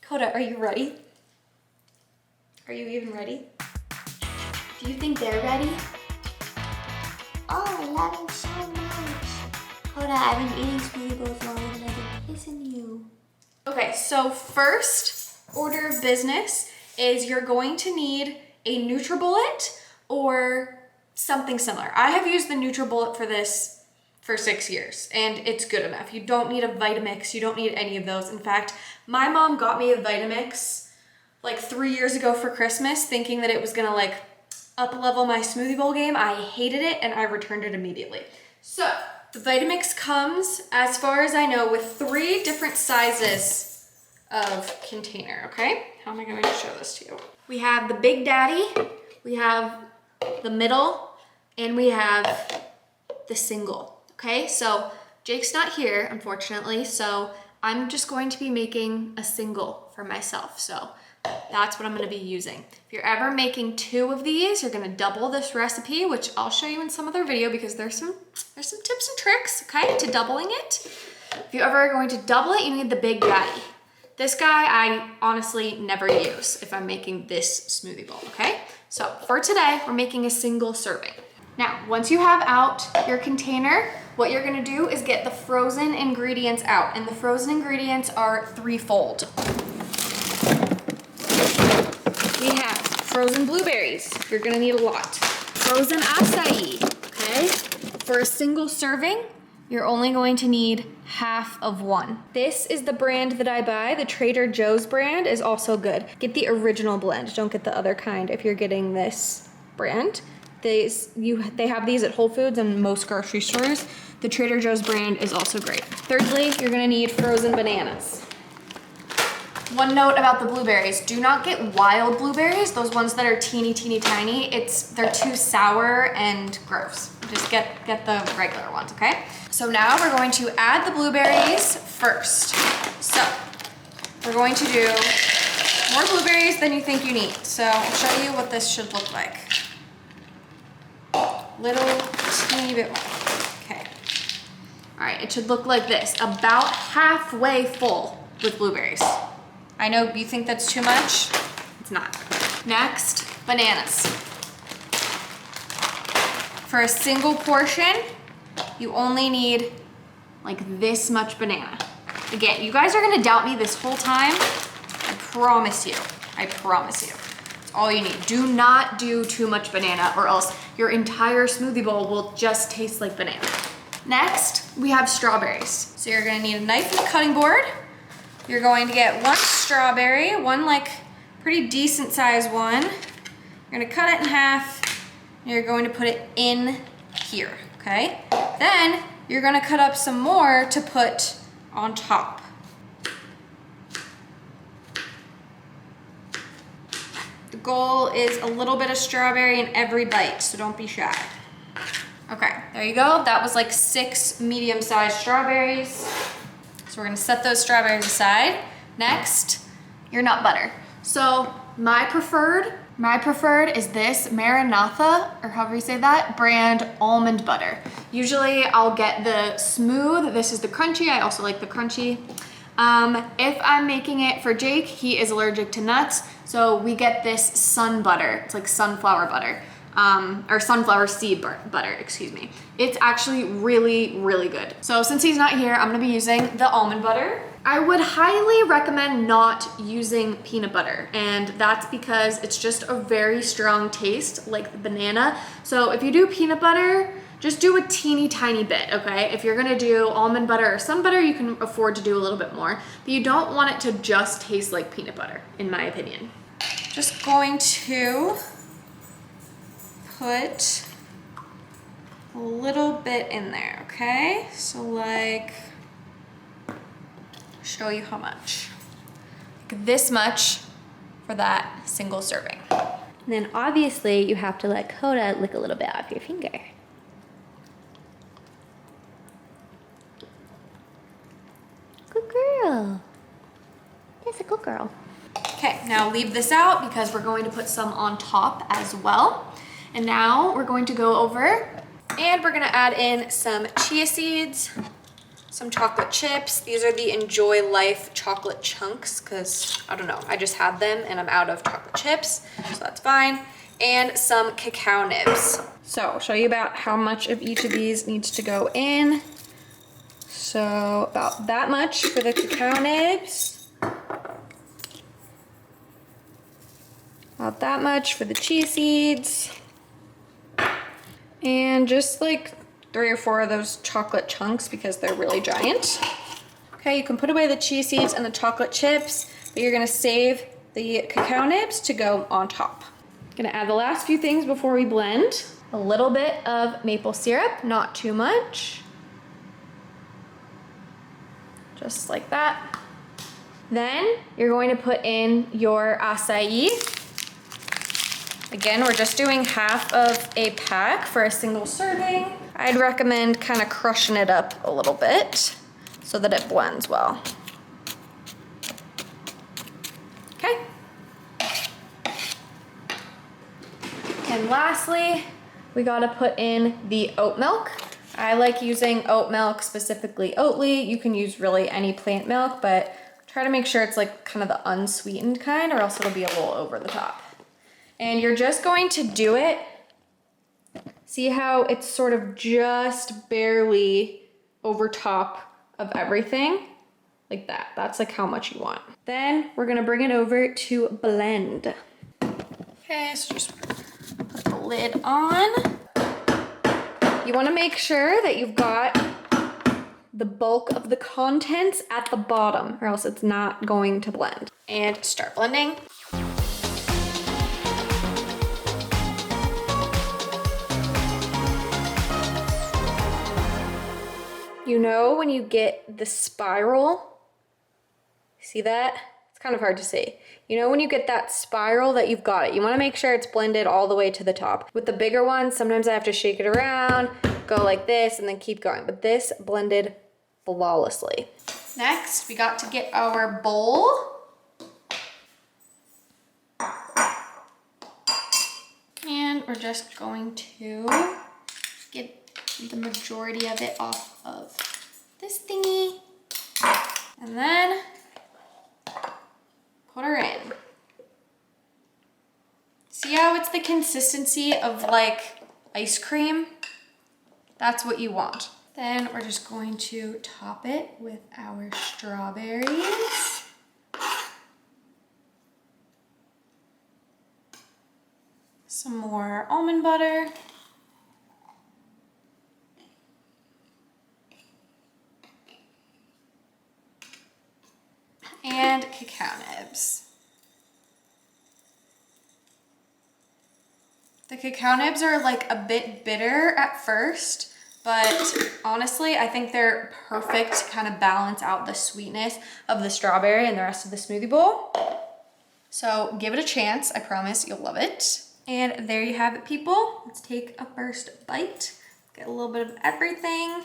Hoda, are you ready? Are you even ready? Do you think they're ready? Oh, I love him so much. Hoda, I've been eating smoothie bowls longer than I've been kissing you. Okay, so first order of business is you're going to need a NutriBullet or something similar. I have used the NutriBullet for this for 6 years and it's good enough. You don't need a Vitamix, you don't need any of those. In fact, my mom got me a Vitamix like 3 years ago for Christmas thinking that it was gonna like up-level my smoothie bowl game. I hated it and I returned it immediately. So the Vitamix comes, as far as I know, with 3 different sizes of container, okay? How am I going to show this to you? We have the Big Daddy, we have the middle, and we have the single, okay? So Jake's not here, unfortunately, so I'm just going to be making a single for myself. So that's what I'm gonna be using. If you're ever making 2 of these, you're gonna double this recipe, which I'll show you in some other video because there's some tips and tricks, okay, to doubling it. If you ever are going to double it, you need the Big Daddy. This guy I honestly never use if I'm making this smoothie bowl, okay? So for today, we're making a single serving. Now, once you have out your container, what you're gonna do is get the frozen ingredients out, and the frozen ingredients are threefold. We have frozen blueberries. You're gonna need a lot. Frozen acai, okay? For a single serving, you're only going to need half of one. This is the brand that I buy. The Trader Joe's brand is also good. Get the original blend. Don't get the other kind if you're getting this brand. They have these at Whole Foods and most grocery stores. The Trader Joe's brand is also great. Thirdly, you're gonna need frozen bananas. One note about the blueberries, do not get wild blueberries, those ones that are teeny tiny. They're too sour and gross. Just get the regular ones, okay? So now we're going to add the blueberries first. So we're going to do more blueberries than you think you need. So I'll show you what this should look like. Little teeny bit more, okay. All right, it should look like this, about halfway full with blueberries. I know you think that's too much. It's not. Next, bananas. For a single portion, you only need like this much banana. Again, you guys are gonna doubt me this whole time. I promise you, I promise you. It's all you need. Do not do too much banana or else your entire smoothie bowl will just taste like banana. Next, we have strawberries. So you're gonna need a knife and a cutting board. You're going to get 1 strawberry, one like pretty decent sized one. You're gonna cut it in half. And you're going to put it in here, okay? Then you're gonna cut up some more to put on top. The goal is a little bit of strawberry in every bite, so don't be shy. Okay, there you go. That was like 6 medium-sized strawberries. So we're gonna set those strawberries aside. Next, your nut butter. So my preferred is this Maranatha, or however you say that, brand almond butter. Usually I'll get the smooth, this is the crunchy, I also like the crunchy. If I'm making it for Jake, he is allergic to nuts, so we get this sun butter. It's like sunflower butter. Or sunflower seed butter, excuse me. It's actually really, really good. So since he's not here, I'm gonna be using the almond butter. I would highly recommend not using peanut butter, and that's because it's just a very strong taste, like the banana. So if you do peanut butter, just do a teeny tiny bit, okay? If you're gonna do almond butter or sun butter, you can afford to do a little bit more, but you don't want it to just taste like peanut butter, in my opinion. Just going to put a little bit in there, okay? So like, show you how much. Like this much for that single serving. And then obviously you have to let Hoda lick a little bit off your finger. Good girl. That's a good girl. Okay, now leave this out because we're going to put some on top as well. And now we're going to go over and we're gonna add in some chia seeds. some chocolate chips. These are the Enjoy Life chocolate chunks because, I don't know, I just had them and I'm out of chocolate chips, so that's fine. And some cacao nibs. So I'll show you about how much of each of these needs to go in. So about that much for the cacao nibs. About that much for the chia seeds. And just like 3 or 4 of those chocolate chunks because they're really giant. Okay, you can put away the chia seeds and the chocolate chips, but you're gonna save the cacao nibs to go on top. Gonna add the last few things before we blend. A little bit of maple syrup, not too much. Just like that. Then you're going to put in your acai. Again, we're just doing half of a pack for a single serving. I'd recommend kind of crushing it up a little bit so that it blends well. Okay. And lastly, we gotta put in the oat milk. I like using oat milk, specifically Oatly. You can use really any plant milk, but try to make sure it's like kind of the unsweetened kind or else it'll be a little over the top. And you're just going to do it. See how it's sort of just barely over top of everything? Like that. That's like how much you want. Then we're gonna bring it over to blend. Okay, so just put the lid on. You wanna make sure that you've got the bulk of the contents at the bottom or else it's not going to blend. And start blending. You know when you get the spiral, see that? It's kind of hard to see. You know when you get that spiral that you've got it. You wanna make sure it's blended all the way to the top. With the bigger ones, sometimes I have to shake it around, go like this, and then keep going. But this blended flawlessly. Next, we got to get our bowl. And we're just going to get the majority of it off of this thingy. And then put her in. See how it's the consistency of like ice cream? That's what you want. Then we're just going to top it with our strawberries. Some more almond butter. And cacao nibs. The cacao nibs are like a bit bitter at first, but honestly, I think they're perfect to kind of balance out the sweetness of the strawberry and the rest of the smoothie bowl. So give it a chance. I promise you'll love it. And there you have it, people. Let's take a first bite. Get a little bit of everything.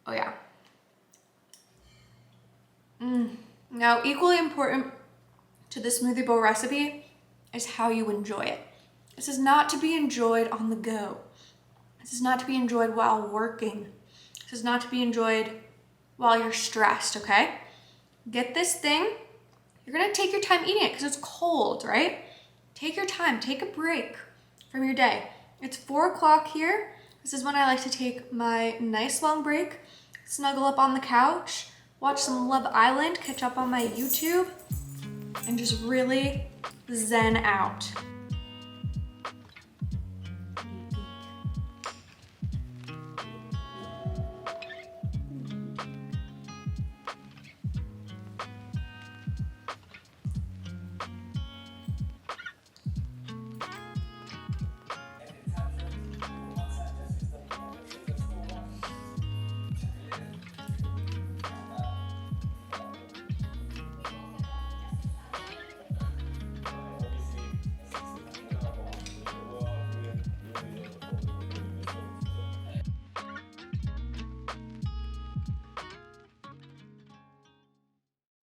Oh yeah. Now, equally important to the smoothie bowl recipe is how you enjoy it. This is not to be enjoyed on the go. This is not to be enjoyed while working. This is not to be enjoyed while you're stressed, okay? Get this thing. You're gonna take your time eating it because it's cold, right? Take your time, take a break from your day. It's 4 o'clock here. This is when I like to take my nice long break, snuggle up on the couch, watch some Love Island, catch up on my YouTube, and just really zen out.